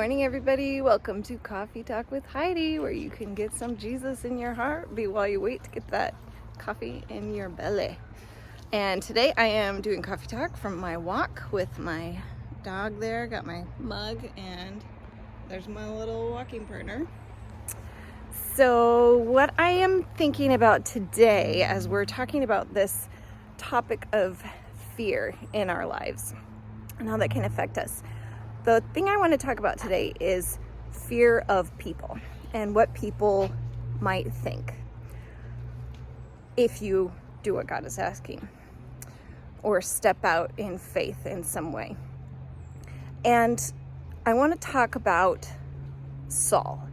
morning, everybody. Welcome to Coffee Talk with Heidi, where you can get some Jesus in your heart while you wait to get that coffee in your belly. And today I am doing Coffee Talk from my walk with my dog there. Got my mug and there's my little walking partner. So what I am thinking about today as we're talking about this topic of fear in our lives and how that can affect us. The thing I want to talk about today is fear of people and what people might think if you do what God is asking or step out in faith in some way. And I want to talk about Saul,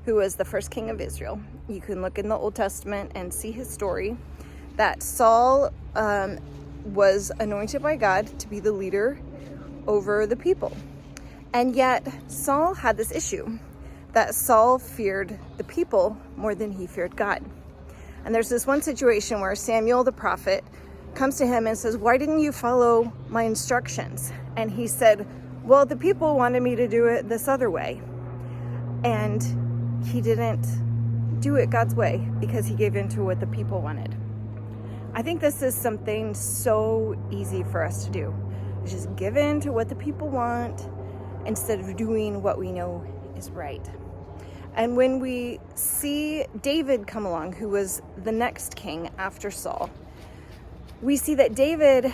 who was the first king of Israel. You can look in the Old Testament and see his story, that Saul was anointed by God to be the leader over the people. And yet Saul had this issue that Saul feared the people more than he feared God. And there's this one situation where Samuel the prophet comes to him and says, "Why didn't you follow my instructions?" And he said, "Well, the people wanted me to do it this other way." And he didn't do it God's way because he gave in to what the people wanted. I think this is something so easy for us to do. Just give in to what the people want instead of doing what we know is right. And when we see David come along, who was the next king after Saul, we see that David,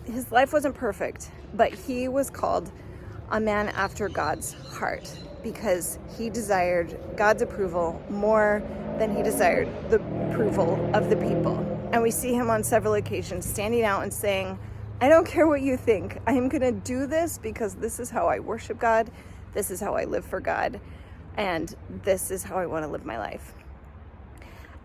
his life wasn't perfect, but he was called a man after God's heart because he desired God's approval more than he desired the approval of the people. And we see him on several occasions standing out and saying, "I don't care what you think. I am going to do this because this is how I worship God. This is how I live for God. And this is how I want to live my life."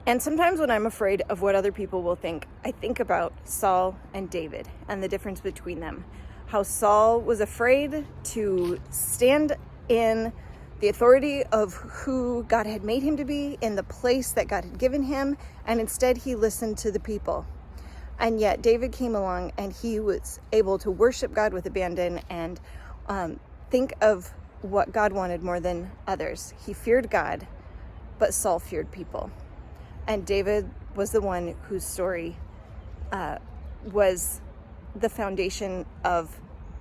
And sometimes when I'm afraid of what other people will think, I think about Saul and David and the difference between them. How Saul was afraid to stand in the authority of who God had made him to be, in the place that God had given him, and instead he listened to the people. And yet David came along and he was able to worship God with abandon and think of what God wanted more than others. He feared God, but Saul feared people. And David was the one whose story was the foundation of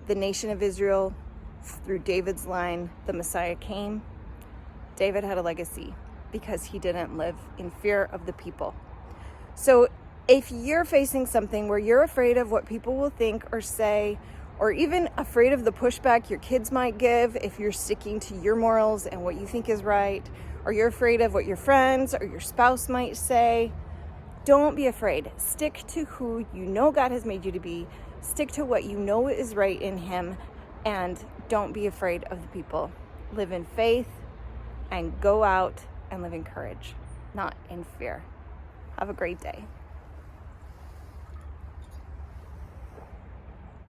the nation of Israel. Through David's line, the Messiah came. David had a legacy because he didn't live in fear of the people. So if you're facing something where you're afraid of what people will think or say, or even afraid of the pushback your kids might give if you're sticking to your morals and what you think is right, or you're afraid of what your friends or your spouse might say, don't be afraid. Stick to who you know God has made you to be. Stick to what you know is right in Him, and don't be afraid of the people. Live in faith and go out and live in courage, not in fear. Have a great day.